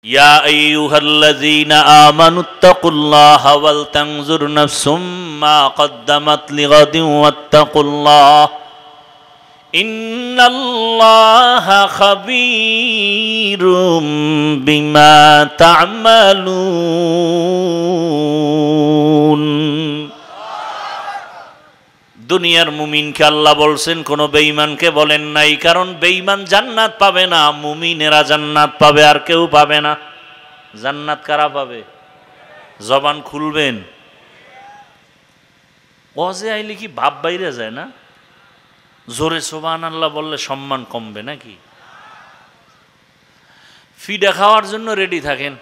ইয়া আইয়ুহাল্লাযীনা আমানুত্তাকুল্লাহা ওয়াল তানজুর নাফসুম মা কদ্দামাত লিগাদিন ওয়াত্তাকুল্লাহ ইন্নাল্লাহা খাবীরুম বিমা তা'মালুন। দুনিয়ার মুমিনকে আল্লাহ বলছেন, কোন বেঈমানকে বলেন নাই, কারণ বেঈমান জান্নাত পাবে না, মুমিনেরা জান্নাত পাবে, আর কেউ পাবে না। জান্নাত কারা পাবে? জবান খুলবেন। ওয়াজে আইলে কি ভাব বাইরে যায় না? জোরে সুবহানাল্লাহ বললে সম্মান কমবে নাকি? ফিডা খাওয়ার জন্য রেডি থাকেন,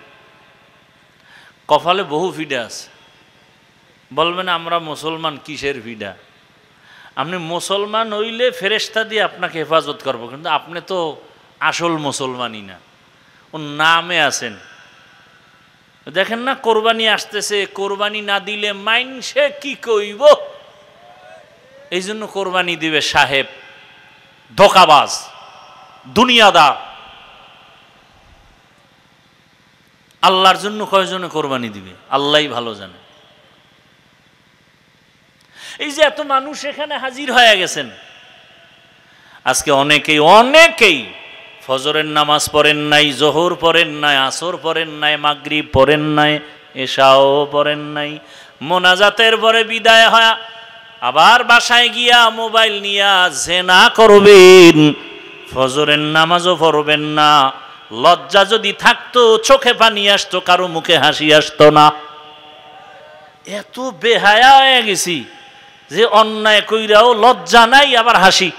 কপালে বহু ফিডা আছে। বলবেন আমরা মুসলমান, কিসের ফিডা? আপনি মুসলমান হইলে ফেরেশতা দিয়ে আপনাকে হেফাজত করবো, কিন্তু আপনি তো আসল মুসলমানই না, ও নামে আছেন। দেখেন না, কোরবানি আসতেছে, কোরবানি না দিলে মাইনসে কি কইব, এই জন্য কোরবানি দিবে সাহেব, ধোঁকাবাজ, দুনিয়াদার। আল্লাহর জন্য কয়জনে কোরবানি দিবে? আল্লাহই ভালো জানে। এই যে এত মানুষ এখানে হাজির হয়ে গেছেন, আজকে অনেকেই ফজরের নামাজ পড়েন নাই, জোহর পড়েন নাই, আসর পড়েন নাই, মাগরিব পড়েন নাই, এশাও পড়েন নাই। মোনাজাতের পরে বিদায় হয় আবার বাসায় গিয়া মোবাইল নিয়া জেনা করবেন, ফজরের নামাজও পড়বেন না। লজ্জা যদি থাকতো চোখে পানি আসতো, কারো মুখে হাসি আসতো না। এত বেহায়া হয়ে গেছি যে অন্যায় কইরাও লজ্জা নাই, আবার হাসি।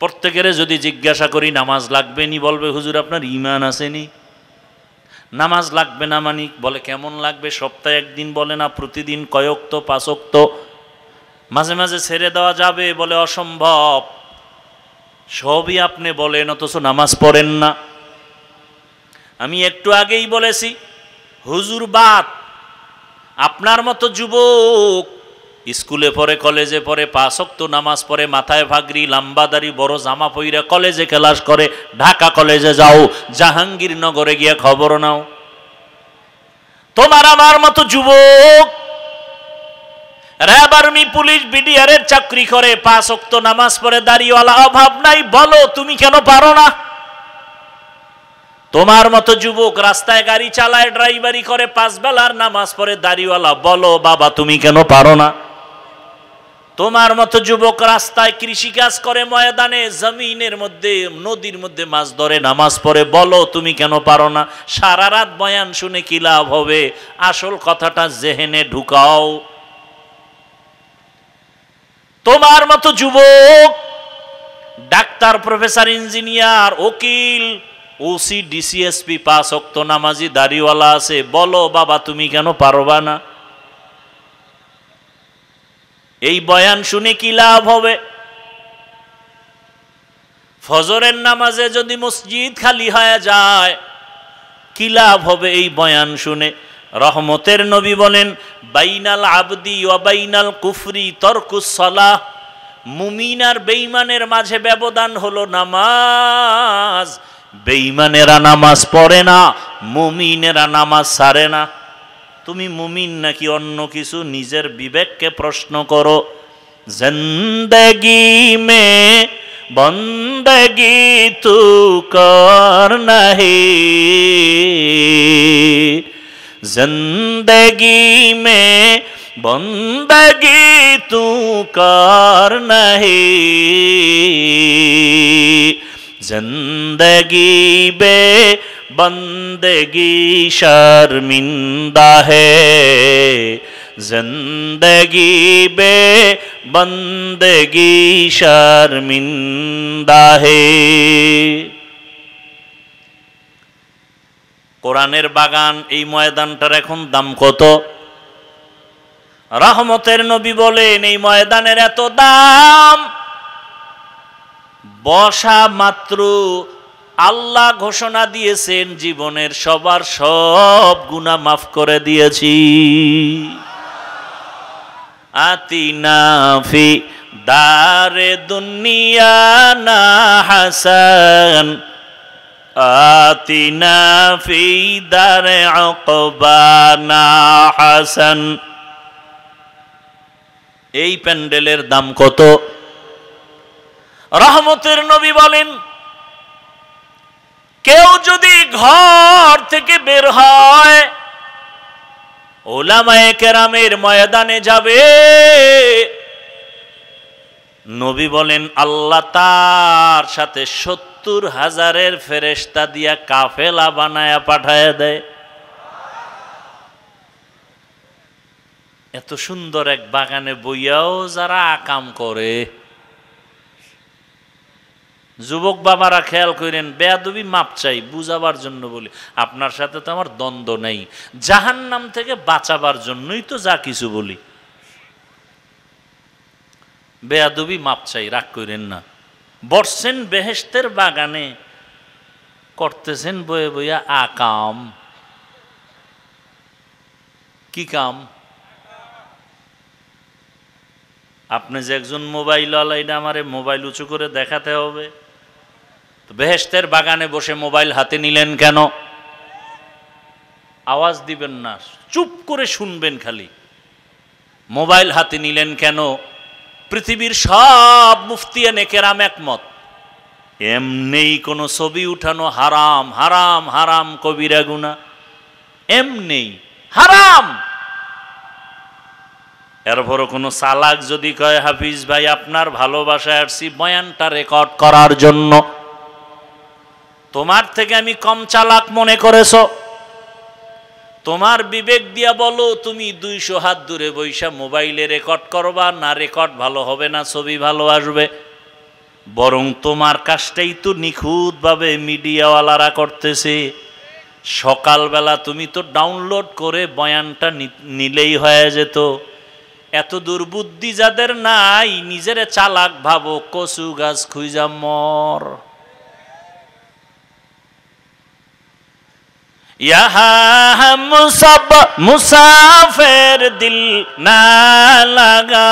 প্রত্যেকের যদি জিজ্ঞাসা করি নামাজ লাগবে নি, বলবে হুজুর আপনার ঈমান আসেনি। নামাজ লাগবে না মানি? বলে কেমন লাগবে? সপ্তাহে একদিন বলে না, প্রতিদিন কয়ক্ত? 5 ওয়াক্ত। মাঝে মাঝে ছেড়ে দেওয়া যাবে? বলে অসম্ভব। সবই আপনি বলেন, অথচ নামাজ পড়েন না। আমি একটু আগেই বলেছি, হুজুর বাদ। আপনার মতো যুবক স্কুলে পড়ে, কলেজে পড়ে, 5 ওয়াক্ত নামাজ পড়ে, মাথায় ভাগরি, লাম্বাদারি, বড় জামা পইরা কলেজে ক্লাস করে। ঢাকা কলেজে যাও, জাহাঙ্গীরনগরে গিয়ে খবর নাও। তোমার আমার মতো যুবক র্যাব, আর্মি, পুলিশ, বিডিআরের চাকরি করে, 5 ওয়াক্ত নামাজ পড়ে, দাড়িওয়ালা, অভাব নাই। বলো তুমি কেন পারো না? তোমার মতো যুবক রাস্তায় গাড়ি চালায়, ড্রাইভারি করে, 5 বেলার নামাজ পড়ে, দাড়িওয়ালা। বলো বাবা তুমি কেন পারো না? তোমার মতো যুবক রাস্তায় কৃষিকাজ করে, ময়দানে, জমিনের মধ্যে, নদীর মধ্যে মাছ ধরে, নামাজ পড়ে। বলো তুমি কেন পারো না? সারা রাত বয়ান শুনে কি লাভ হবে? আসল কথাটা জেহেনে ঢুকাও। তোমার মতো যুবক ডাক্তার, প্রফেসর, ইঞ্জিনিয়ার, উকিল, ওসি, ডিসিএসপি, 5 ওয়াক্ত নামাজি, দাড়িওয়ালা আছে। বলো বাবা তুমি কেন পারবা না? এই বয়ান শুনে কি লাভ হবে? ফজরের নামাজে যদি মসজিদ খালি হয়ে যায়, কি লাভ হবে এই বয়ান শুনে? রহমতের নবী বলেন, বাইনাল আবদি ওয়া বাইনাল কুফরি তরকুস সালাহ। মুমিন আর বেঈমানের মাঝে ব্যবধান হলো নামাজ। বেঈমানেরা নামাজ পড়ে না, মুমিনেরা নামাজ ছাড়ে না। তুমি মুমিন নাকি অন্য কিছু? নিজের বিবেককে প্রশ্ন করো। জিন্দেগি মে বন্দেগি তু করনা হে, जिंदगी में बंदगी तू करना है, जिंदगी बे बंदगी शर्मिंदा है, जिंदगी बे बंदगी शर्मिंदा है। কোরআনের বাগান, এই ময়দানটার এখন দাম কত? রহমতের নবী বলেন, এই ময়দানের এত দাম, বসা মাত্র আল্লাহ ঘোষণা দিয়েছেন জীবনের সবার সব গুনাহ মাফ করে দিয়েছি। আতিনা ফি দারে দুনিয়া না হাসান আতিনা ফি দারে উকবানা হাসান। এই প্যান্ডেলের দাম কত? রহমতের নবী বলেন, কেউ যদি ঘর থেকে বের হয় উলামায়ে কেরামের ময়দানে যাবে, নবী বলেন আল্লাহ তার সাথে 70,000 ফেরেশতা দিয়া কাফেলা বানায়া পাঠায়া দেয়। এত সুন্দর এক বাগানে বইয়াও যারা আকাম করে, যুবক বাবারা খেয়াল করেন, বেয়াদবি মাপ চাই, বুঝাবার জন্য বলি, আপনার সাথে তো আমার দ্বন্দ্ব নেই, জাহান্নাম থেকে বাঁচাবার জন্যই তো যা কিছু বলি। বেয়াদবি মাপ চাই, রাগ করেন না। বসছেন বেহেশতের বাগানে, করতেছেন বয়ে বইয়া আকাম। কি কাম? আপনি যে একজন মোবাইল ওয়ালা, এটা আমারে মোবাইল উঁচু করে দেখাতে হবে। বেহেশতের বাগানে বসে মোবাইল হাতে নিলেন কেন? আওয়াজ দিবেন না, চুপ করে শুনবেন খালি। মোবাইল হাতে নিলেন কেন? পৃথিবীর সব মুফতিয়ানে কেরাম একমত, এমনি কোনো ছবি উঠানো হারাম, হারাম হারাম কবিরা গুনাহ, এমনি হারাম। এরপরও কোনো চালাক যদি কয় হাফিজ ভাই আপনার ভালোবাসায় আসছি বয়ানটা রেকর্ড করার জন্য, তোমার থেকে আমি কম চালাক মনে করেছ? তোমার বিবেক দিয়া বলো, তুমি 200 হাত দূরে বৈশা মোবাইলে রেকর্ড করবা না, রেকর্ড ভালো হবে না, ছবি ভালো আসবে? বরং তোমার কাজটাই তো নিখুঁতভাবে মিডিয়াওয়ালারা করতেছে। সকালবেলা তুমি তো ডাউনলোড করে বয়ানটা নিলেই হয়ে যেত। এত দুর্বুদ্ধি যাদের নাই, নিজেরে চালাক ভাবো, কচু গাছ খুঁজা মর। यहाँ हम सब मुसाफिर दिल ना लगा,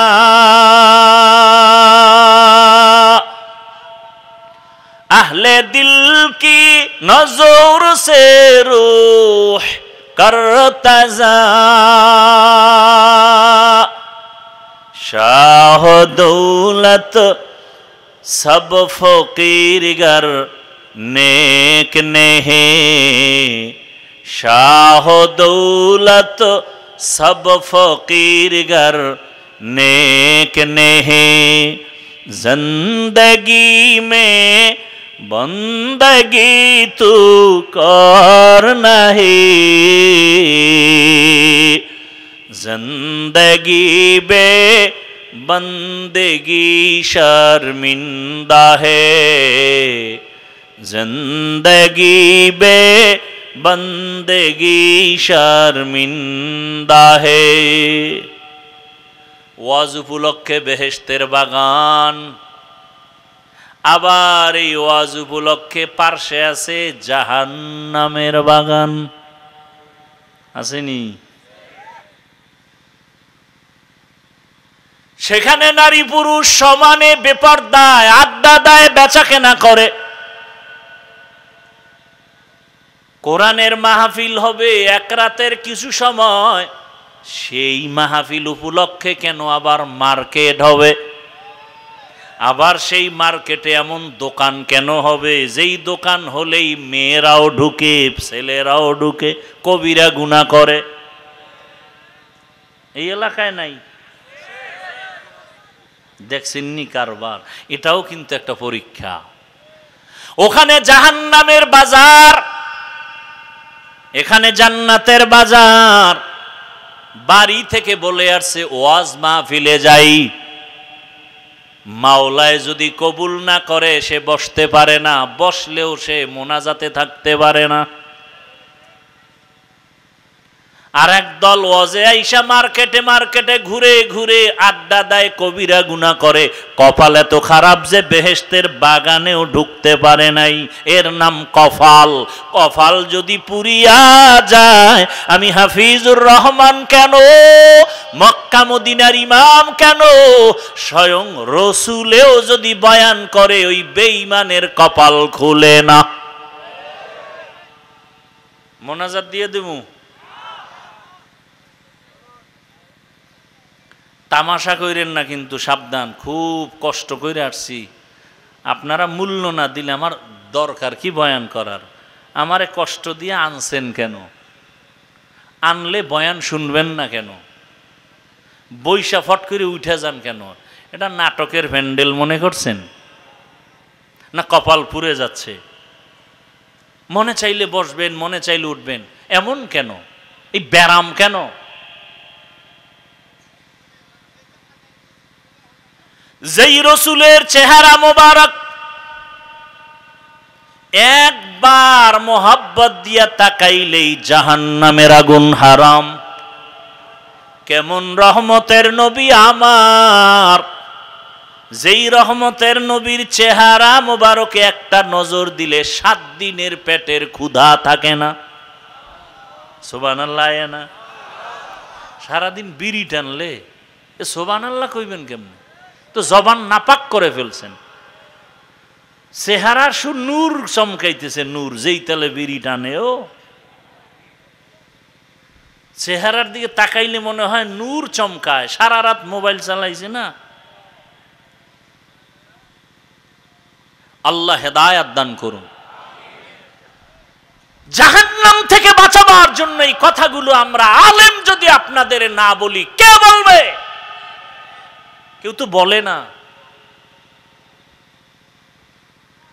अहले दिल की नजर से रूह करता जा, शाह दौलत सब फकीर गर नेक नहीं, शाह दौलत सब फकीर गर नेक नहीं, जिंदगी में बंदगी तू कर नहीं, जिंदगी बे बंदगी शर्मिंदा है, जिंदगी बे बंदगी शर्मिंदा है। ওয়াজ উপলক্ষে বেহেশতের বাগান, আবার এই ওয়াজ উপলক্ষে পার্শ্বে আছে জাহান্নামের বাগান, আসেনি? সেখানে নারী পুরুষ সমানে বেপরদায় আড্ডা দেয়, বেচা কেনা করে। কোরআনের মাহফিল হবে এক রাতের কিছু সময়, সেই মাহফিল উপলক্ষে কেন আবার মার্কেট হবে? আবার সেই মার্কেটে এমন দোকান কেন হবে যেই দোকান হলেই মেয়েরাও ঢুকে, ছেলেরাও ঢুকে, কবিরা গুনাহ করে? এই এলাকায় নাই? দেখছেননি কারবার? এটাও কিন্তু একটা পরীক্ষা। ওখানে জাহান্নামের বাজার, এখানে জান্নাতের বাজার। বাড়ি থেকে বলে আসছে ওয়াজ মাহফিলে যাই, মাওলায় যদি কবুল না করে সে বসতে পারে না, বসলেও সে মোনাজাতে থাকতে পারে না। আর একদল ওয়াজে আইসা মার্কেটে মার্কেটে ঘুরে ঘুরে আড্ডা দেয়, কবিরা গুনাহ করে। কপাল এত খারাপ যে বেহেশতের বাগানেও ঢুকতে পারে নাই। এর নাম কফাল। কফাল যদি পুরিয়া যায়, আমি হাফিজুর রহমান কেন, মক্কা মদিনার ইমাম কেন, স্বয়ং রসুলেও যদি বয়ান করে ওই বেঈমানের কপাল খুলে না। মোনাজাত দিয়ে দেবো? তামাশা কইরেন না কিন্তু, সাবধান, খুব কষ্ট করে আসছি। আপনারা মূল্য না দিলে আমার দরকার কি বয়ান করার? আমারে কষ্ট দিয়ে আনছেন কেন? আনলে বয়ান শুনবেন না কেন? বৈশা ফট করে উঠে যান কেন? এটা নাটকের প্যান্ডেল মনে করছেন? না কপাল পুড়ে যাচ্ছে? মনে চাইলে বসবেন, মনে চাইলে উঠবেন, এমন কেন? এই ব্যারাম কেন? যেই রসুলের চেহারা মোবারক একবার মোহাব্বত দিয়া তাকাইলেই জাহান্নামের আগুন হারাম। কেমন রহমতের নবী আমার, যেই রহমতের নবীর চেহারা মোবারকে একটা নজর দিলে 7 দিনের পেটের ক্ষুধা থাকে না। সুবহানাল্লাহ। না সারাদিন বিড়ি টানলে এ সুবহানাল্লাহ কইবেন কেমনে? তো জবান নাপাক করে ফেলছেন। চেহারা নূর চমকাইতেছে, নূর, যেই তালে বিড়ি টানেও চেহারার দিকে তাকাইলে মনে হয় নূর চমকায়। সারা রাত মোবাইল চালাইছে না। আল্লাহ হেদায়াত দান করুন। জাহান্নাম থেকে বাঁচাবার জন্য এই কথাগুলো আমরা আলেম যদি আপনাদের না বলি, কে বলবে? কেউ তো বলে না।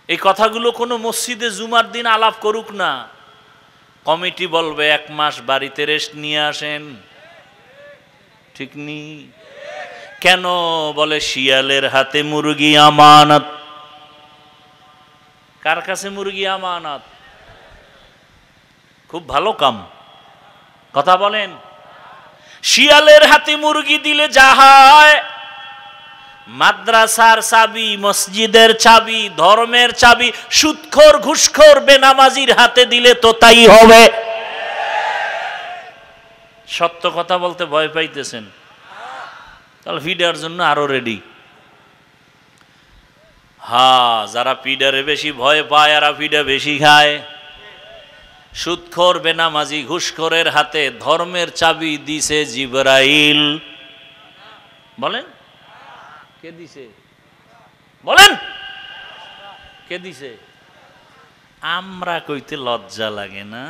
এই কথাগুলো কোনো মসজিদে জুমার দিন আলাপ করুক না, কমিটি বলবে 1 মাস বাড়িতে রেস্ট নিয়ে আসেন। ঠিক নি? কেন বলে? শিয়ালের হাতে মুরগি আমানত। কার কাছে মুরগি আমানত? খুব ভালো কাম, কথা বলেন। শিয়ালের হাতে মুরগি দিলে যা হয়, মাদ্রাসার চাবি, মসজিদের চাবি, ধর্মের চাবি সুদখোর ঘুষখোর বেনামাজির হাতে দিলে তো তাই হবে। সত্য কথা বলতে ভয় পাইতেছেন? তাহলে ফিডার জন্য আরো রেডি। হ্যাঁ, যারা পিডারে বেশি ভয় পায় এরা পিডা বেশি খায়। সুদখোর বেনামাজি ঘুষখোরের হাতে ধর্মের চাবি দিছে জিবরাইল। বলেন কে দিছে? বলেন কে দিছে? আমরা কইতে লজ্জা লাগে না?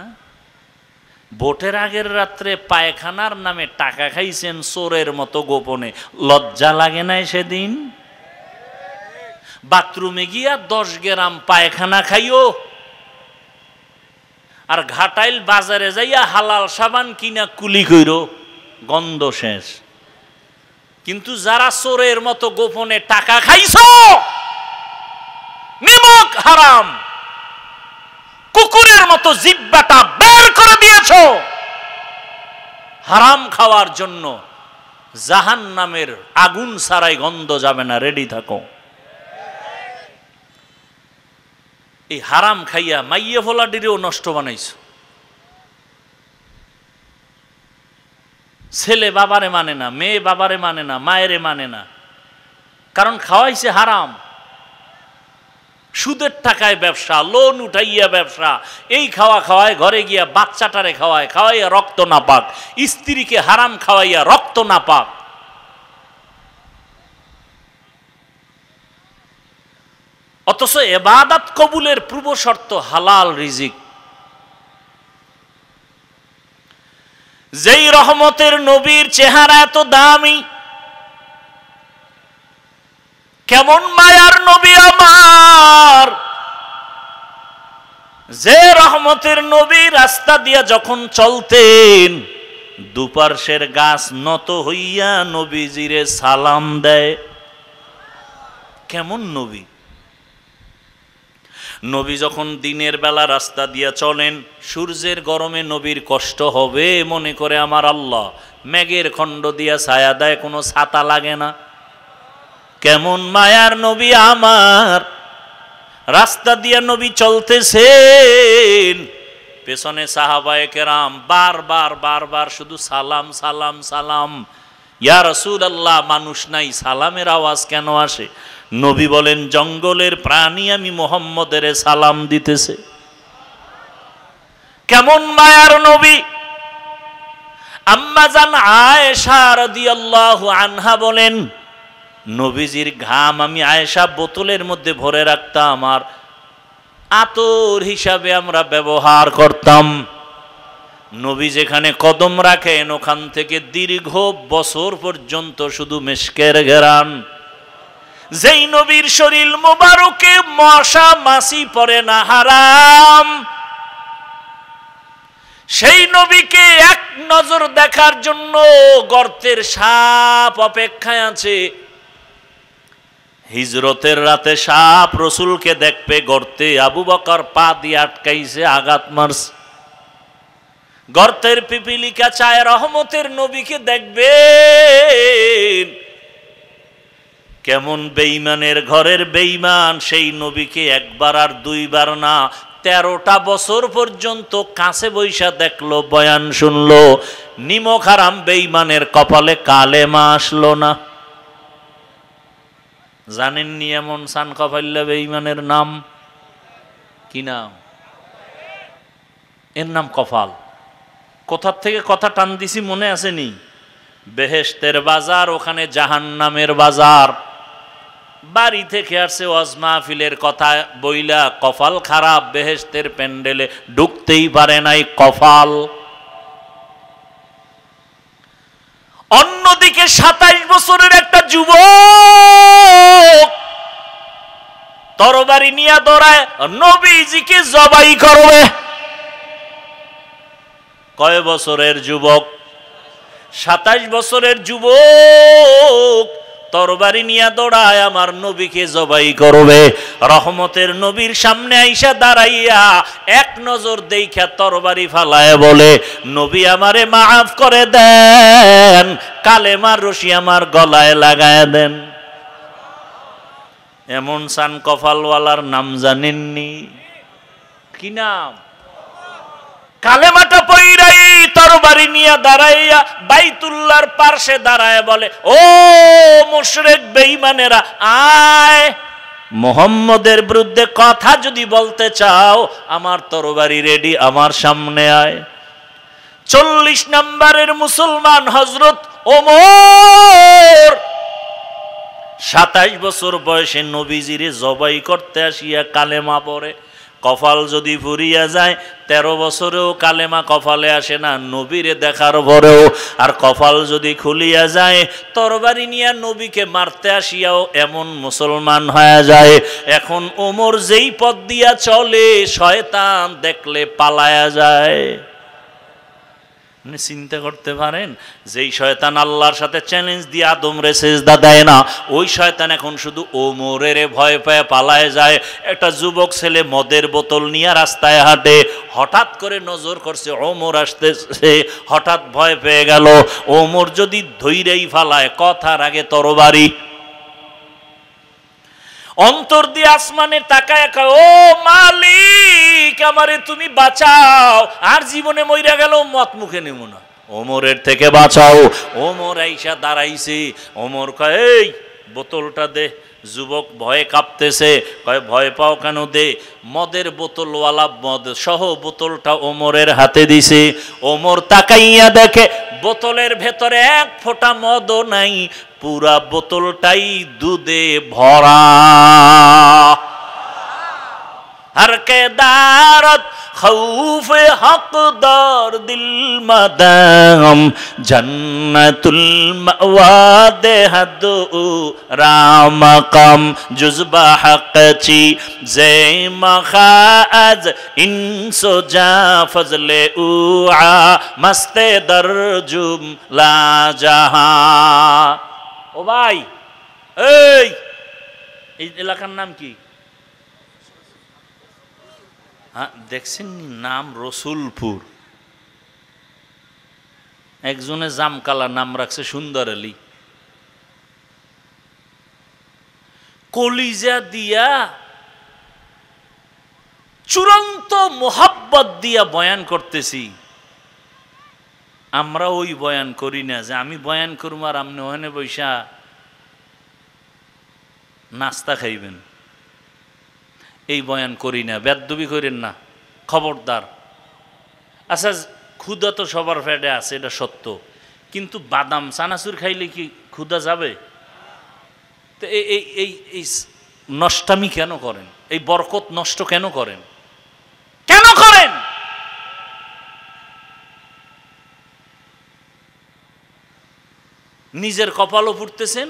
ভোটের আগের রাত্রে পায়খানার নামে টাকা খাইছেন চোরের মতো গোপনে, লজ্জা লাগে না সেদিন? বাথরুমে গিয়া 10 গ্রাম পায়খানা খাইও, আর ঘাটাইল বাজারে যাইয়া হালাল সাবান কিনা কুলি কইরো, গন্ধ শেষ। কিন্তু যারা চোরের মতো গোপনে টাকা খাইছো, নিমক হারাম, কুকুরের মতো জিহ্বাটা বের করে দিয়েছো হারাম খাওয়ার জন্য, জাহান্নামের আগুন ছাড়াই গন্ধ যাবে না, রেডি থাকো। এই হারাম খাইয়া মাইয়ে ফোলাডিরেও নষ্ট বানাইছো। ছেলে বাবারে মানে না, মেয়ে বাবারে মানে না, মায়েরে মানে না, কারণ খাওয়াইছে হারাম। সুদের টাকায় ব্যবসা, লোন উঠাইয়া ব্যবসা, এই খাওয়া খাওয়ায়, ঘরে গিয়া বাচ্চাটারে খাওয়ায়, খাওয়াইয়া রক্ত না পাক, স্ত্রীকে হারাম খাওয়াইয়া রক্ত না পাক। অথচ ইবাদত কবুলের পূর্ব শর্ত হালাল রিজিক। যেই রহমতের নবীর চেহারা এত দামি, কেমন মায়ার নবী আমার, যে রহমতের নবী রাস্তা দিয়া যখন চলতেন দুপার্শ্বের গাছ নত হইয়া নবীজিরে সালাম দেয়। কেমন নবী! নবী যখন দিনের বেলা রাস্তা দিয়া চলেন, সূর্যের গরমে নবীর কষ্ট হবে মনে করে আমার আল্লাহ মেঘের খণ্ড দিয়া ছায়া দেয়, কোনো ছাতা লাগে না। কেমন মায়ার নবী আমার, রাস্তা দিয়া নবী চলতেছেন, পেছনে সাহাবায়ে কেরাম বারবার বারবার শুধু সালাম সালাম সালাম। ইয়া রাসূলুল্লাহ, মানুষ নাই, সালামের আওয়াজ কেন আসে? নবী বলেন, জঙ্গলের প্রাণী আমি মুহাম্মদের সালাম দিতেছে। কেমন মায়ার নবী। আম্মা জান আয়েশা রাদিয়াল্লাহু আনহা বলেন, নবীজির ঘাম আমি আয়েশা বোতলের মধ্যে ভরে রাখতাম, আর আতর হিসাবে আমরা ব্যবহার করতাম। নবী যেখানে কদম রাখেন ওখান থেকে দীর্ঘ বছর পর্যন্ত শুধু মেশকের ঘেরান। যেই নবীর শরীর মোবারকে মশা মাছি পড়ে না, হারাম, সেই নবীকে এক নজর দেখার জন্য গর্তের সাপ অপেক্ষায় আছে। হিজরতের রাতে সাপ রসুলকে দেখবে গর্তে, আবু বকর পা দিয়ে আটকাইছে, আঘাত মারছে। গর্তের পিপিলিকা চায় রহমতের নবীকে দেখবে। কেমন বেঈমানের ঘরের বেঈমান, সেই নবীকে একবার আর দুইবার না 13টা বছর পর্যন্ত কাছে বৈশা দেখলো, বয়ান শুনলো। নিমক হারাম বেঈমানের কপালে কালেমা আসলো না। জানেননি এমন সান কপাল্লা বেঈমানের নাম কি নাম? এর নাম কপাল। কোথার থেকে কথা টান দিছি মনে আসেনি? বেহেশতের বাজার, ওখানে জাহান্নামের বাজার। বাড়ি থেকে আসছে ওয়াজ মাহফিলের কথা বইলা, কপাল খারাপ, বেহেশতের প্যান্ডেলে ঢুকতেই পারে নাই, কপাল। অন্যদিকে 27 বছরের একটা যুবক তরবারি নিয়ে দৌড়ায় নবীজিকে জবাই করবে। কয় বছরের যুবক? 27 বছরের যুবক তরবারি নিয়ে দৌড়ায় আমার নবীকে জবাই করবে। রহমতের নবীর সামনে আইসা দাঁড়াইয়া এক নজর দেইখা তরবারি ফালায় বলে, নবী আমারে মাফ করে দেন, কালেমার রশি আমার গলায় লাগায় দেন। এমন সান কপালওয়ালার নাম জানেননি? কি নাম? কালেমাটা পইরাই তরবারি নিয়ে দাঁড়াইয়া বাইতুল্লাহর পার্শ্বে দাঁড়ায় বলে, ও মুশরিক বেঈমানেরা, আয়, মুহাম্মদের বিরুদ্ধে কথা যদি বলতে চাও আমার তরবারি রেডি, আমার সামনে আয়। 40 নম্বরের মুসলমান হযরত ওমর 27 বছর বয়সে নবীজিরে জবাই করতে আসিয়া কালেমা পড়ে। কপাল যদি ফুরিয়া যায় 13 বছরেও কালেমা কপালে আসে না নবীরে দেখার পরেও। আর কপাল যদি খুলিয়া যায় তরবারি নিয়ে নবীকে মারতে আসিয়াও এমন মুসলমান হয়ে যায়। এখন ওমর যেই পথ দিয়া চলে শয়তান দেখলে পালায়া যায়। চিন্তা করতে পারেন, যেই শয়তান আল্লাহর সাথে চ্যালেঞ্জ দিয়ে আদমরে সেজদা দেয় না, ওই শয়তান এখন শুধু ওমরের ভয় পেয়ে পালায় যায়। একটা যুবক ছেলে মদের বোতল নিয়ে রাস্তায় হাঁটে, হঠাৎ করে নজর করছে ওমর আসতেছে, হঠাৎ ভয় পেয়ে গেল। ওমর যদি ধৈরেই ফালায়, কথার আগে তরবারি। অন্তর দিয়ে আসমানে তাকায়, ও মালিক আমারে তুমি বাঁচাও, আর জীবনে মইরা গেল মত মুখে নেব না, ওমরের থেকে বাঁচাও। ওমর আইসা দাঁড়াইছে। ওমর কয়, এই বোতলটা দে। যুবক ভয়ে কাঁপতেছে, কয় ভয় পাও কেন, দে। মদের বোতলওয়ালা মদ সহ বোতলটা ওমরের হাতে দিছে। ওমর তাকাইয়া দেখে বোতলের ভেতরে এক ফোঁটা মদও নাই, পুরা বোতলটাই দুধে ভরা। हर के दारत खौफ हकदार दिल मदाम जन्नतुल मवा देहदु रामकम जुज़बा हक़ची जे मखाज इंसो जा फजले उआ मस्ते दरजुम ला जहा। ও ভাই, এই এলাকার নাম কি? হ্যাঁ দেখছেন নাম রসুলপুর। একজনে জামকালা নাম রাখছে সুন্দর আলী। কলিজা দিয়া চূড়ান্ত মোহাব্বত দিয়া বয়ান করতেছি। আমরা ওই বয়ান করি না যে আমি বয়ান করব আর আপনি ওখানে বৈশা নাস্তা খাইবেন, এই বয়ান করি না। বেদবি করেন না, খবরদার। আচ্ছা, ক্ষুধা তো সবার পেটে আছে, এটা সত্য, কিন্তু বাদাম চানাচুর খাইলে কি ক্ষুধা যাবে? তো এই নষ্টামি কেন করেন? এই বরকত নষ্ট কেন করেন? কেন করেন? নিজের কপালও পুড়তেছেন,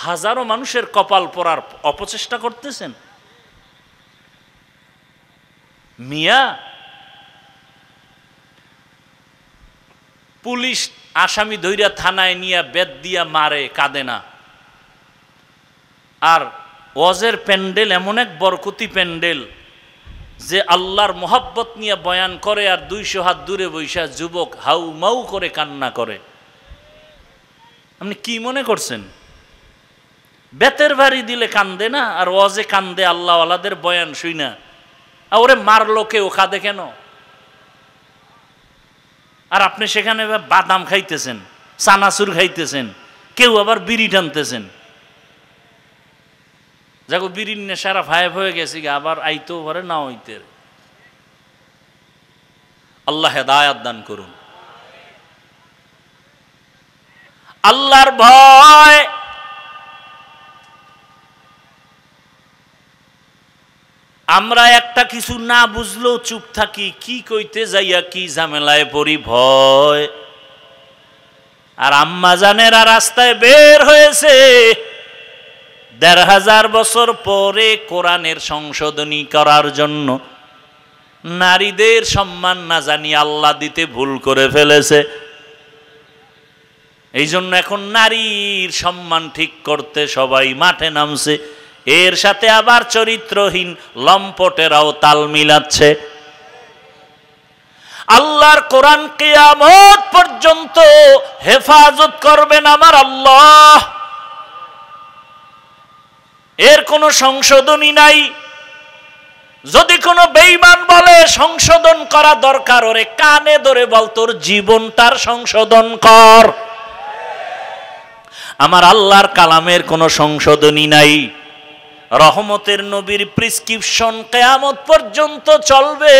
হাজারো মানুষের কপাল পড়ার অপচেষ্টা করতেছেন। মিয়া, পুলিশ আসামি ধইরা থানায় নিয়ে বেত দিয়া মারে, কাঁদে না। আর ওয়াজের প্যান্ডেল এমন এক বরকতি প্যান্ডেল যে আল্লাহর মোহাব্বত নিয়ে বয়ান করে, আর 200 হাত দূরে বৈশা যুবক হাউ মাউ করে কান্না করে। আপনি কি মনে করছেন বেতের বাড়ি দিলে কান্দে না, আর ওয়াজে কান্দে আল্লাহওয়ালাদের বয়ান শুই না? ওরে মারলো কেউ, কাঁদে কেন? আর আপনি সেখানে বাদাম খাইতেছেন, চানাচুর খাইতেছেন, কেউ আবার বিড়ি টানতেছেন। যাকে বিড়ির নেশারা ভাইব হয়ে গেছে, আবার আইতেও পারে, না হইতে। আল্লাহ হেদায়াত দান করুন। আল্লাহর ভয়, আমরা একটা কিছু না বুঝলেও চুপ থাকি, কি কইতে যাইয়া কি ঝামেলায় পড়ি, ভয়। আর আম্মা জানেরা রাস্তায় বের হয়েছে ১৫০০ বছর পরে কোরআনের সংশোধনী করার জন্য। নারীদের সম্মান না জানিয়ে আল্লাহ দিতে ভুল করে ফেলেছে। এই জন্য এখন নারীর সম্মান ঠিক করতে সবাই মাঠে নামছে। এর সাথে আবার চরিত্রহীন লম্পটেরাও তাল মিলাচ্ছে। আল্লাহর কোরআন কিয়ামত পর্যন্ত হেফাজত করবেন আমার আল্লাহ। এর কোনো সংশোধনী নাই। যদি কোনো বেঈমান বলে সংশোধন করা দরকার, ওরে কানে ধরে বল, তোর জীবনটার সংশোধন কর। আমার আল্লাহর কালামের কোনো সংশোধনী নাই। রহমতের নবীর প্রেসক্রিপশন কিয়ামত পর্যন্ত চলবে।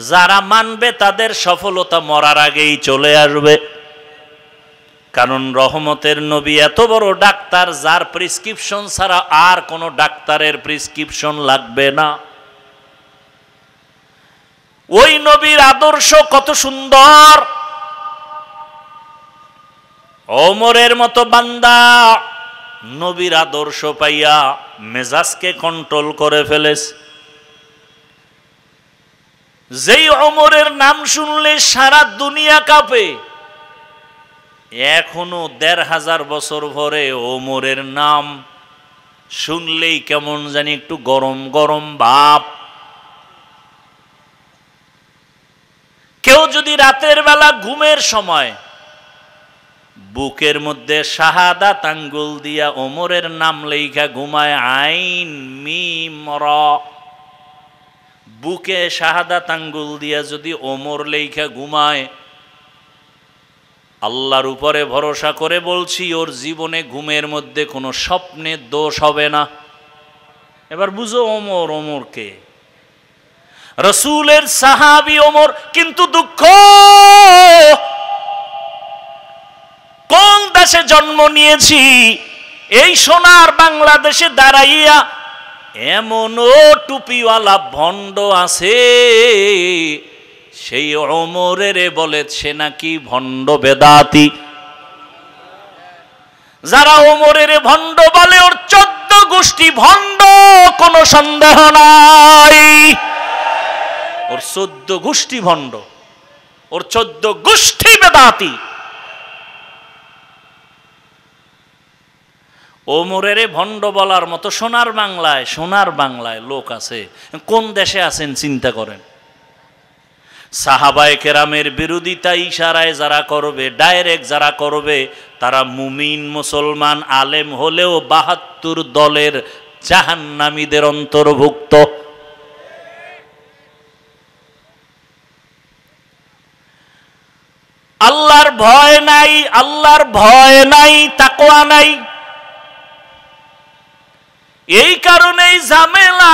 যারা মানবে তাদের সফলতা মরার আগেই চলে আসবে। কারণ রহমতের নবী এত বড় ডাক্তার, যার প্রেসক্রিপশন ছাড়া আর কোনো ডাক্তারের প্রেসক্রিপশন লাগবে না। ওই নবীর আদর্শ কত সুন্দর। ওমরের মতো বান্দা নবীর আদর্শ পাইয়া মেজাজকে কন্ট্রোল করে ফেলেছে। যেই ওমরের নাম শুনলে সারা দুনিয়া কাঁপে। এখনো ১৫০০ বছর পরে ওমরের নাম শুনলেই কেমন জানি একটু গরম গরম ভাব। কেউ যদি রাতের বেলা ঘুমের সময় বুকের মধ্যে শাহাদাত আঙ্গুল দিয়া ওমরের নাম লেখা ঘুমায়, আইন মিম র, বুকে শাহাদাত আঙ্গুল দিয়া যদি ওমর লেখা ঘুমায়, আল্লাহর উপরে ভরসা করে বলছি, ওর জীবনে ঘুমের মধ্যে কোনো স্বপ্নের দোষ হবে না। এবার বুঝো ওমর, ওমরকে রসুলের সাহাবী ওমর। কিন্তু দুঃখ, কোন দেশে জন্ম নিয়েছি, এই সোনার বাংলাদেশে দাঁড়াইয়া এমনও টুপিওয়ালা ভণ্ড আছে, সেই ওমরের বলে সে নাকি ভণ্ড বেদাতি। যারা ওমরের ভণ্ড বলে, ওর 14 গোষ্ঠী ভণ্ড, কোনো সন্দেহ নাই। ওর 14 গোষ্ঠী ভণ্ড, ওর 14 গোষ্ঠী বেদাতি। ওমরের ভণ্ড বলার মতো সোনার বাংলায় লোক আছে। কোন দেশে আছেন চিন্তা করেন। সাহাবায়ে কেরামের বিরোধিতা ইশারায় যারা করবে, ডাইরেক্ট যারা করবে, তারা মুমিন মুসলমান আলেম হলেও 72 দলের জাহান্নামীদের অন্তর্ভুক্ত। আল্লাহর ভয় নাই, আল্লাহর ভয় নাই, তাকওয়া নাই। এই কারণেই ঝামেলা।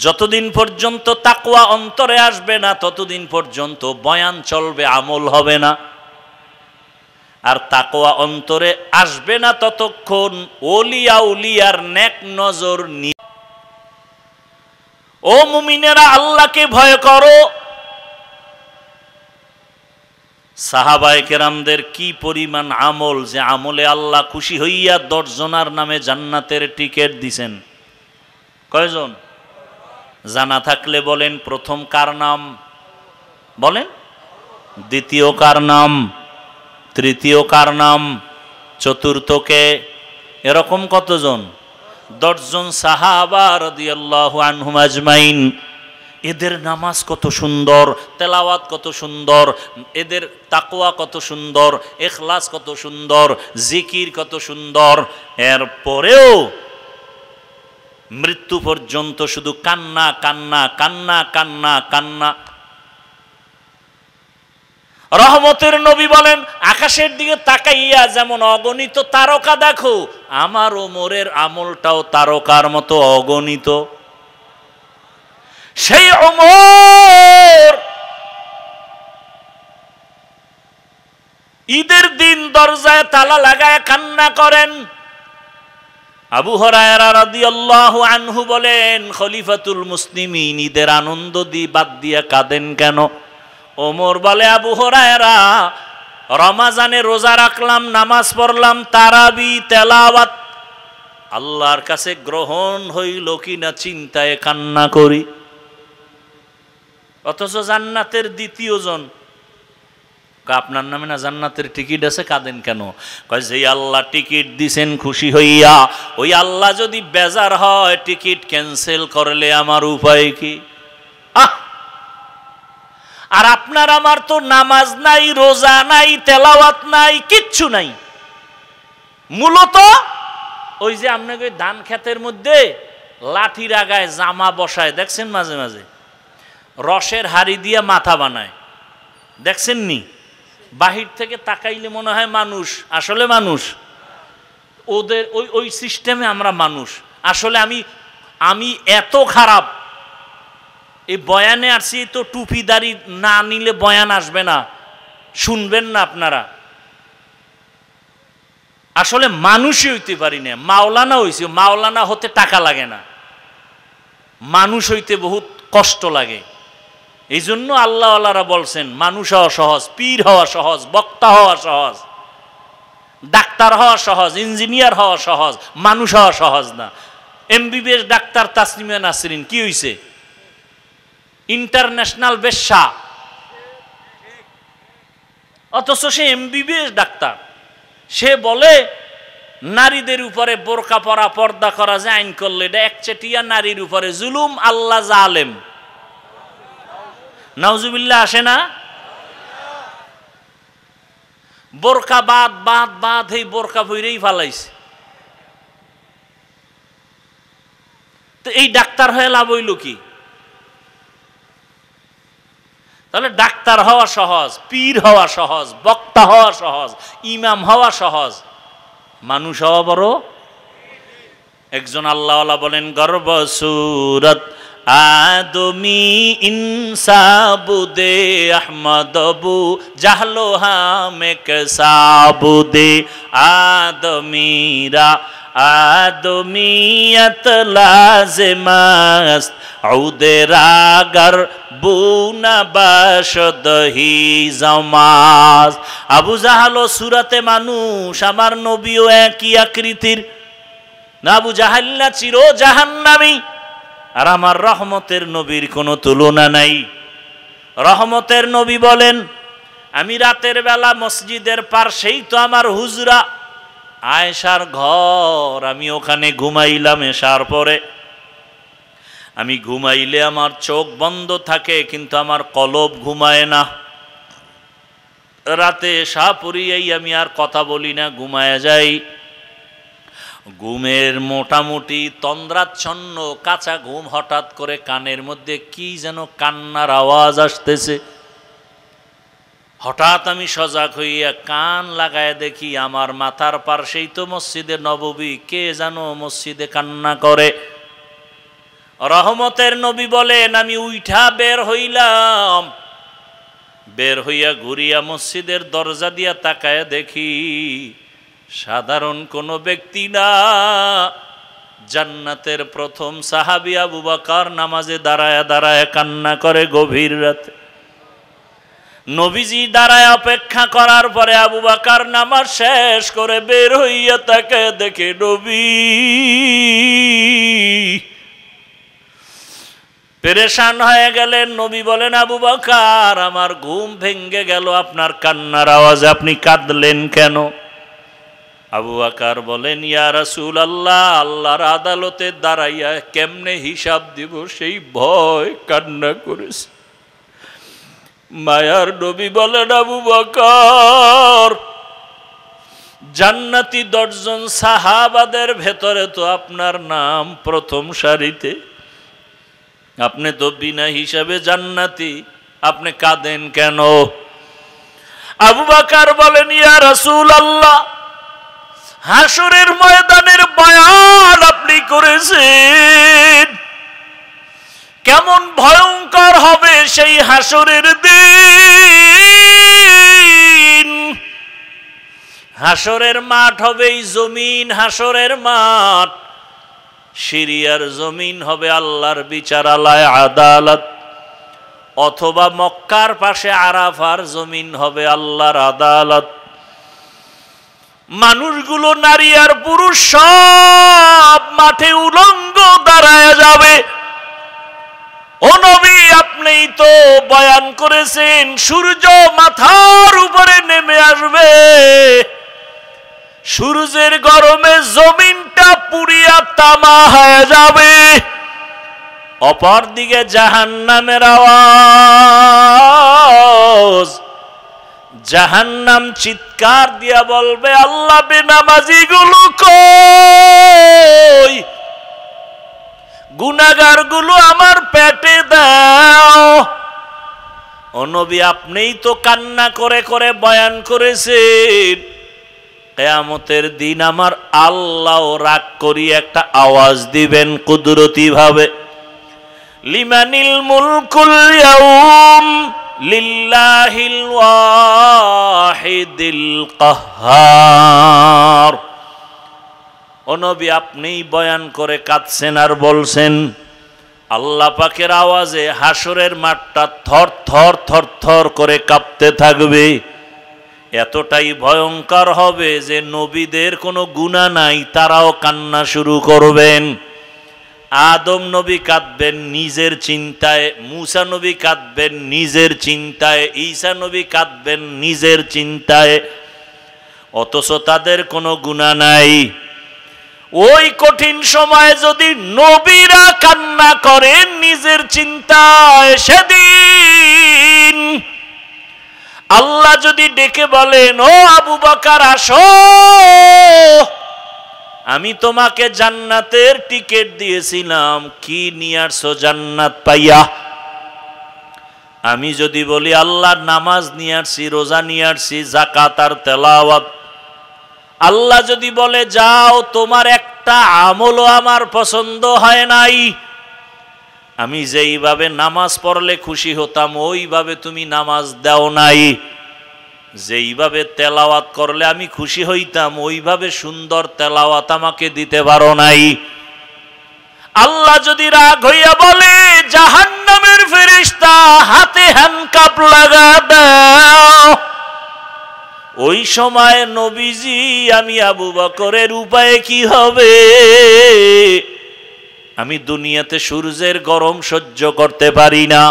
যতদিন পর্যন্ত তাকওয়া অন্তরে আসবে না ততদিন পর্যন্ত বয়ান চলবে, আমল হবে না। আর তাকওয়া অন্তরে আসবে না ততক্ষণ ওলিয়া উলিয়ার নেক নজর নিয়ে। ও মুমিনেরা, আল্লাহকে ভয় করো। সাহাবায়ে কেরামদের কি পরিমাণ আমল, যে আমলে আল্লাহ খুশি হইয়া 10 জনার নামে জান্নাতের টিকিট দিছেন। কয়জন? জানা থাকলে বলেন, প্রথম কার নাম বলেন, দ্বিতীয় কার নাম, তৃতীয় কার নাম, চতুর্থকে? এরকম কতজন? 10 জন সাহাবা রাদিয়াল্লাহু আনহুম আজমাইন। এদের নামাজ কত সুন্দর, তেলাওয়াত কত সুন্দর, এদের তাকওয়া কত সুন্দর, ইখলাস কত সুন্দর, জিকির কত সুন্দর। এরপরেও মৃত্যু পর্যন্ত শুধু কান্না কান্না কান্না কান্না কান্না। রহমতের নবী বলেন, আকাশের দিকে তাকাইয়া যেমন অগণিত তারকা দেখো, আমার ওমরের আমলটাও তারকার মতো অগণিত। সেই ওমর ঈদের দিন দরজায় তালা লাগায় কান্না করেন। আবু হুরায়রা রাদিয়াল্লাহু আনহু বলেন, খলিফাতুল মুসলিমিন ঈদের আনন্দ বাদ দিয়া কাঁদেন কেন? ওমর বলে, আবু হুরায়রা, রমাজানে রোজা রাখলাম, নামাজ পড়লাম, তারাবি তেলাওয়াত আল্লাহর কাছে গ্রহণ হইল কিনা চিন্তায় কান্না করি। অথচ জান্নাতের দ্বিতীয় জন, আপনার নামে না জান্নাতের টিকিট আছে, কাঁদেন কেন? কয়, যে আল্লাহ টিকিট দিছেন খুশি হইয়া, ওই আল্লাহ যদি বেজার হয় টিকিট ক্যান্সেল করলে আমার উপায় কি? আর আপনার আমার তো নামাজ নাই, রোজা নাই, তেলাওয়াত নাই, কিচ্ছু নাই। মূলত ওই যে আপনাকে ধান ক্ষেতের মধ্যে লাঠির আগায় জামা বসায়, দেখছেন মাঝে মাঝে, রসের হাড়ি দিয়ে মাথা বানায়, দেখছেন নি? বাহির থেকে তাকাইলে মনে হয় মানুষ, আসলে মানুষ। ওদের ওই সিস্টেমে আমরা মানুষ। আসলে আমি এত খারাপ, এই বয়ানে আসছি তো টুপিদারি না নিলে বয়ান আসবে না, শুনবেন না আপনারা। আসলে মানুষই হইতে পারি না, মাওলানা হইছে। মাওলানা হতে টাকা লাগে না, মানুষ হইতে বহুত কষ্ট লাগে। এই জন্য আল্লাহওয়ালারা বলছেন, মানুষ হওয়া সহজ, পীর হওয়া সহজ, বক্তা হওয়া সহজ, ডাক্তার হওয়া সহজ, ইঞ্জিনিয়ার হওয়া সহজ, মানুষ হওয়া সহজ না। এমবিবিএস ডাক্তার তাসলিমা নাসরিন কি হইছে? ইন্টারন্যাশনাল বেশ্যা, অথচ সে এমবিবিএস ডাক্তার। সে বলে নারীদের উপরে বোরকা পরা, পর্দা করা যে আইন করলে এটা একচেটিয়া নারীর উপরে জুলুম, আল্লাহ জালেম। নাউজুবিল্লাহ আসে না? বোরকা বাদ বাদ বাদ, এই বোরকা ভইরেই ফালাইছে। তো এই ডাক্তার হয়ে লাভ হইল কি? তাহলে ডাক্তার হওয়া সহজ, পীর হওয়া সহজ, বক্তা হওয়া সহজ, ইমাম হওয়া সহজ, মানুষ হওয়া বড়। একজন আল্লাহওয়ালা বলেন, গর্ব সুরত আদমি ইনসাবুদে আহমদবু জাহলো হামে কসাবুদে আদমিরা আদমিয়ত লাজমাস্ত ঔদে রাগর বুনা বাশদহি জামাজ। আবু জাহাল সুরাতে মানুষ, আমার নবীও একই আকৃতির। না, আবু জাহাল না চির জাহান্নামী, আর আমার রহমতের নবীর কোনো তুলনা নাই। রহমতের নবী বলেন, আমি রাতের বেলা মসজিদের পাশেই তো আমার হুজরা আয়েশার ঘর, আমি ওখানে ঘুমাইলাম এশার পরে। আমি ঘুমাইলে আমার চোখ বন্ধ থাকে, কিন্তু আমার কলব ঘুমায় না। রাতে এশা পড়িয়াই আমি আর কথা বলি না, ঘুমায় যাই। ঘুমের মোটামুটি তন্দ্রাচ্ছন্ন কাঁচা ঘুম, হঠাৎ করে কানের মধ্যে কি যেন কান্নার আওয়াজ আসতেছে। হঠাৎ আমি সজাগ হইয়া কান লাগায় দেখি আমার মাথার পাশেই তো মসজিদে নববী, কে যেন মসজিদে কান্না করে। রহমতের নবী বলেন, আমি উইঠা বের হইলাম, বের হইয়া ঘুরিয়া মসজিদের দরজা দিয়া তাকায় দেখি সাধারণ কোনো ব্যক্তি না, জান্নাতের প্রথম সাহাবী আবু বকর নামাজে দাঁড়ায় দাঁড়ায় কান্না করে গভীর রাতে। নবীজি দাঁড়ায় অপেক্ষা করার পরে আবু বকর নামাজ শেষ করে বের হইয়া তাকায় দেখে নবী। পেরেশান হয়ে গেলেন। নবী বলেন, আবু বকর, আমার ঘুম ভেঙ্গে গেল আপনার কান্নার আওয়াজে, আপনি কাঁদলেন কেন? আবু বকর বলেন, ইয়া রাসূলুল্লাহ, আল্লাহর আদালতে দাঁড়াইয়া কেমনে হিসাব দিব সেই ভয় কান্না করেছে। মায়ার নবী বলেন, আবু বকর, জান্নাতি 10 জন সাহাবাদের ভেতরে তো আপনার নাম প্রথম সারিতে, আপনি তো বিনা হিসাবে জান্নাতি, আপনি কাঁদেন কেন? আবু বকর বলেন, ইয়া রাসূলুল্লাহ, হাসরের ময়দানের বয়ান আপনি করেছেন, কেমন ভয়ঙ্কর হবে সেই হাসরের দিন। হাসরের মাঠ হবে এই জমিন, হাসরের মাঠ সিরিয়ার জমিন হবে আল্লাহর বিচারালয় আদালত, অথবা মক্কার পাশে আরাফার জমিন হবে আল্লাহর আদালত। মানুষগুলো, নারী আর পুরুষ সব মাঠে উলঙ্গ দাঁড়ায় যাবে। ও নবী, আপনিই তো বয়ান করেছেন সূর্য মাথার উপরে নেমে আসবে, সূর্যের গরমে জমিনটা পুড়িয়া তামা হয়ে যাবে, অপরদিকে জাহান্নামের আওয়াজ, জাহান্নাম চিৎকার দিয়া বলবে, আল্লাহ, বেনামাজি গুলো কই, গুনাহগার গুলো আমার পেটে দাও। ও নবী, আপনিই তো কান্না করে করে বয়ান করেছেন কিয়ামতের দিন আমার আল্লাহ রাগ করি একটা আওয়াজ দিবেন কুদরতি ভাবে, লিমানিল মুলকুল ইয়াউম লিল্লাহিল ওয়াহিদিল কাহ্হার। ও নবী, আপনিই বয়ান করে কাঁদছেন আর বলছেন, আল্লাহ পাকের আওয়াজে হাসরের মাঠটা থর থর থর থর করে কাঁপতে থাকবে। এতটাই ভয়ঙ্কর হবে যে নবীদের কোনো গুনাহ নাই, তারাও কান্না শুরু করবেন। আদম নবী কাঁদবেন নিজের চিন্তায়, মুসা নবী কাঁদবেন নিজের চিন্তায়, ঈসা নবী কাঁদবেন নিজের চিন্তায়, অথচ তাদের কোনো গুনাহ নাই। ওই কঠিন সময়ে যদি নবীরা কান্না করেন নিজের চিন্তায়, সেদিন আল্লাহ যদি ডেকে বলেন, ও আবু বকর আসো, আমি তোমাকে জান্নাতের টিকিট দিয়েছিলাম, কি নিয়ে আসছো জান্নাত পাইয়া? আমি যদি বলি আল্লাহ নামাজ নিয়ে আসছি, রোজা নিয়ে আসছি, যাকাত আর তেলাওয়াত, আল্লাহ যদি বলে যাও, তোমার একটা আমলও আমার পছন্দ হয় নাই, আমি যেইভাবে নামাজ পড়লে খুশি হতাম ওইভাবে তুমি নামাজ দাও নাই, যেইভাবে তেলাওয়াত করলে আমি খুশি হইতাম ওইভাবে সুন্দর তেলাওয়াত আমাকে দিতে পারো নাই। আল্লাহ যদি রাগ হইয়া বলে, জাহান্নামের ফেরেশতা হাতে হ্যান্ডকাপ লাগা দাও, ওই সময় নবীজি, আমি আবু বকরের উপায় কি হবে? আমি দুনিয়াতে সূর্যের গরম সহ্য করতে পারি না,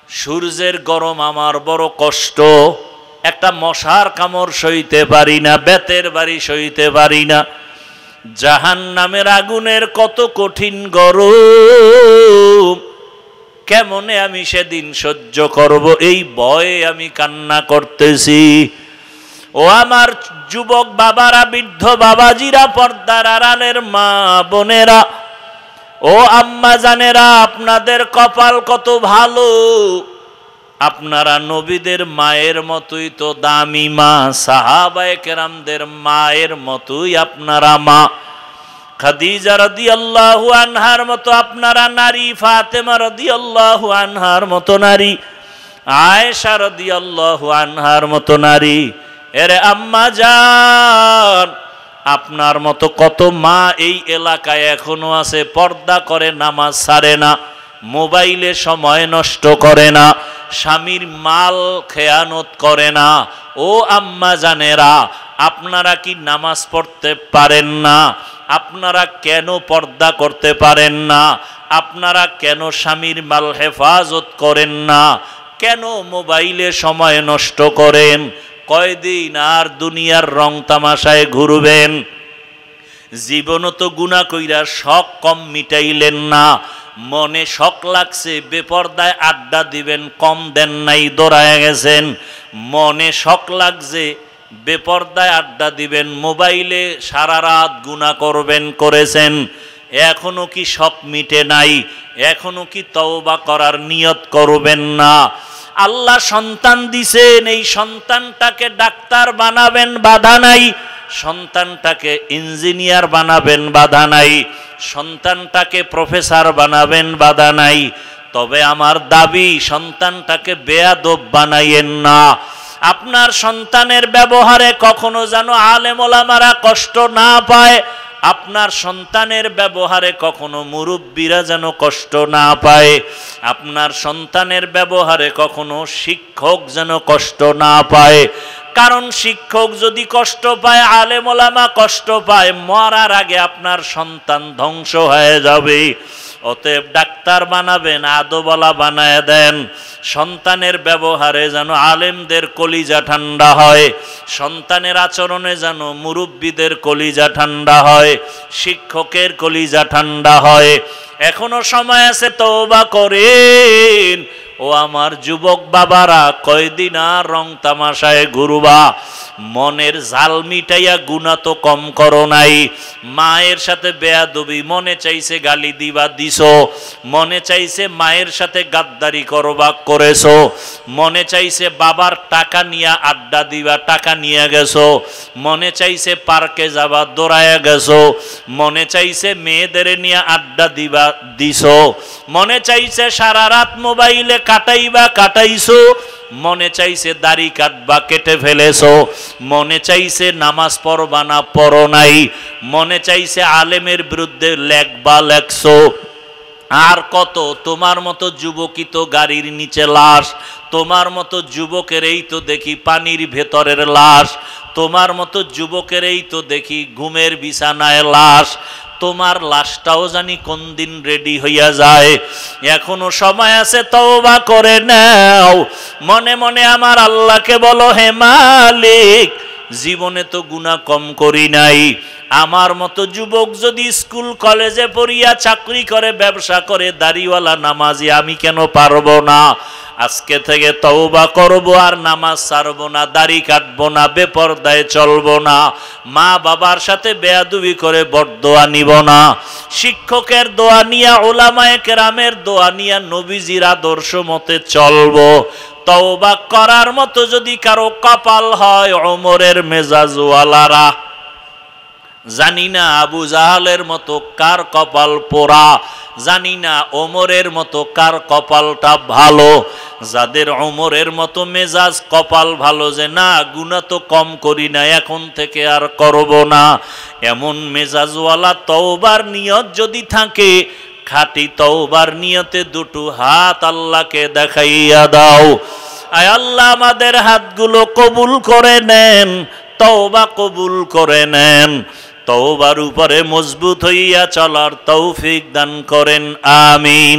সূর্যের গরম আমার বড় কষ্ট, একটা মশার কামড় সইতে পারি না, বেতের বাড়ি সইতে পারি না, জাহান্নামের আগুনের কত কঠিন গরম, কেমনে আমি সেদিন সহ্য করব, এই ভয়ে আমি কান্না করতেছি। ও আমার যুবক বাবারা, বৃদ্ধ বাবাজিরা, পর্দার আড়ালের মা বোনেরা, ও আম্মা জানেরা, আপনাদের কপাল কত ভালো, আপনারা নবীদের মায়ের মতোই তো দামি মা, সাহাবায়ে কেরামদের মায়ের মতোই আপনারা মা। খাদিজা রাদিয়াল্লাহু আনহার মতো আপনারা নারী, ফাতেমা রাদিয়াল্লাহু আনহার মতো নারী, আয়েশা রাদিয়াল্লাহু আনহার মতো নারী। এরে আম্মা জান, আপনার মতো কত মা এই এলাকায় এখনো আছে, পর্দা করে, নামাজ ছাড়ে না, মোবাইলে সময় নষ্ট করে না, স্বামীর মাল খেয়ানত করে না। ও আম্মা জানেরা, আপনারা কি নামাজ পড়তে পারেন না? আপনারা কেন পর্দা করতে পারেন না? আপনারা কেন স্বামীর মাল হেফাজত করেন না? কেন মোবাইলে সময় নষ্ট করেন? কয়দিন আর দুনিয়ার রং তামাশায় ঘুরবেন? জীবনও তো গুনাহ কইরা শখ কম মিটাইলেন না। মনে শখ লাগছে, বেপরদায় আড্ডা দিবেন, কম দেন নাই, দৌড়ায় গেছেন। মনে শখ লাগছে, বেপরদায় আড্ডা দিবেন, মোবাইলে সারা রাত গুনাহ করবেন, করেছেন। এখনো কি শখ মিটে নাই? এখনো কি তওবা করার নিয়ত করবেন না? আল্লাহ সন্তান দিছেন, এই সন্তানটাকে ডাক্তার বানাবেন, বাধা নাই। সন্তানটাকে ইঞ্জিনিয়ার বানাবেন, বাধা নাই। সন্তানটাকে প্রফেসর বানাবেন, বাধা নাই। তবে আমার দাবি, সন্তানটাকে বেয়াদব বানাইয়েন না। আপনার সন্তানের ব্যবহারে কখনো যেন আলেম ওলামারা কষ্ট না পায়। আপনার সন্তানের ব্যবহারে কখনো মুরব্বীরা যেন কষ্ট না পায়। আপনার সন্তানের ব্যবহারে কখনো শিক্ষক যেন কষ্ট না পায়। কারণ শিক্ষক যদি কষ্ট পায়, আলেম ওলামা কষ্ট পায়, মরার আগে আপনার সন্তান ধ্বংস হয়ে যাবে। অতএব ডাক্তার বানাবেন, আদবওয়ালা বানায় দেন। সন্তানের ব্যবহারে যেন আলেমদের কলিজা ঠান্ডা হয়, সন্তানের আচরণে যেন মুরব্বীদের কলিজা ঠান্ডা হয়, শিক্ষকের কলিজা ঠান্ডা হয়। এখনো সময় আছে, তওবা করেন। ও আমার যুবক বাবারা, কয়দিন আর রং তামাশায় ঘুরবা? মনের জাল মিটাইয়া গুনাহ তো কম করো নাই। মায়ের সাথে বেয়াদবি, মনে চাইছে গালি দিবা, দিছো। মনে চাইছে মায়ের সাথে গাদ্দারি করবা, করেছো। মনে চাইছে বাবার টাকা নিয়ে আড্ডা দিবা, টাকা নিয়ে গেছো। মনে চাইছে পার্কে যাবা, দৌড়ায়া গেছো। মনে চাইছে মেয়েদের নিয়ে আড্ডা দিবা, দিছো। মনে চাইছে সারা রাত মোবাইলে কাটাইবা, কাটাইছো। মনে চাইছে দাড়ি কাটবা, কেটে ফেলেছো। মনে চাইছে নামাজ পড়বা না, পড়ো নাই। মনে চাইছে আলেমের বিরুদ্ধে লেখবা, লেখছো। আর কত? তোমার মতো যুবকই তো গাড়ির নিচে লাশ। তোমার মতো যুবকের এই তো দেখি পানির ভেতরের লাশ। তোমার মতো যুবকের এই তো দেখি ঘুমের বিছানায় লাশ। তোমার লাশটাও জানি কোন দিন রেডি হইয়া যায়। এখনো সময় আছে, তওবা করে নাও। মনে মনে আমার আল্লাহকে বলো, হে মালিক, জীবনে তো গুনাহ কম করি নাই। আমার মতো যুবক যদি স্কুল কলেজে পড়িয়া চাকরি করে, ব্যবসা করে, দাড়িওয়ালা নামাজি, আমি কেন পারবো না? আজকে থেকে তওবা করব, আর নামাজ ছাড়বো না, দাড়ি কাটবো না, বেপরদায় চলবো না, মা বাবার সাথে বেয়াদবি করে বরদোয়া নিব না, শিক্ষকের দোয়া নিয়া, উলামায়ে কেরামের দোয়া নিয়া, নবীজির আদর্শ মতে চলবো। তওবা করার মতো যদি কারো কপাল হয়, ওমরের মেজাজওয়ালারা, জানি না আবু জাহালের মতো কার কপাল পোড়া, জানি না ওমরের মতো কার কপালটা ভালো। যাদের ওমরের মতো মেজাজ, কপাল ভালো, যে না গুনাহ তো কম করি না, এখন থেকে আর করব না, এমন মেজাজওয়ালা তওবার নিয়ত যদি থাকে, খাঁটি তওবার নিয়তে দুটো হাত আল্লাহকে দেখাইয়া দাও। আয় আল্লাহ, আমাদের হাতগুলো কবুল করে নেন, তওবা কবুল করে নেন। তওবার উপরে মজবুত হইয়া চলার তৌফিক দান করেন, আমিন।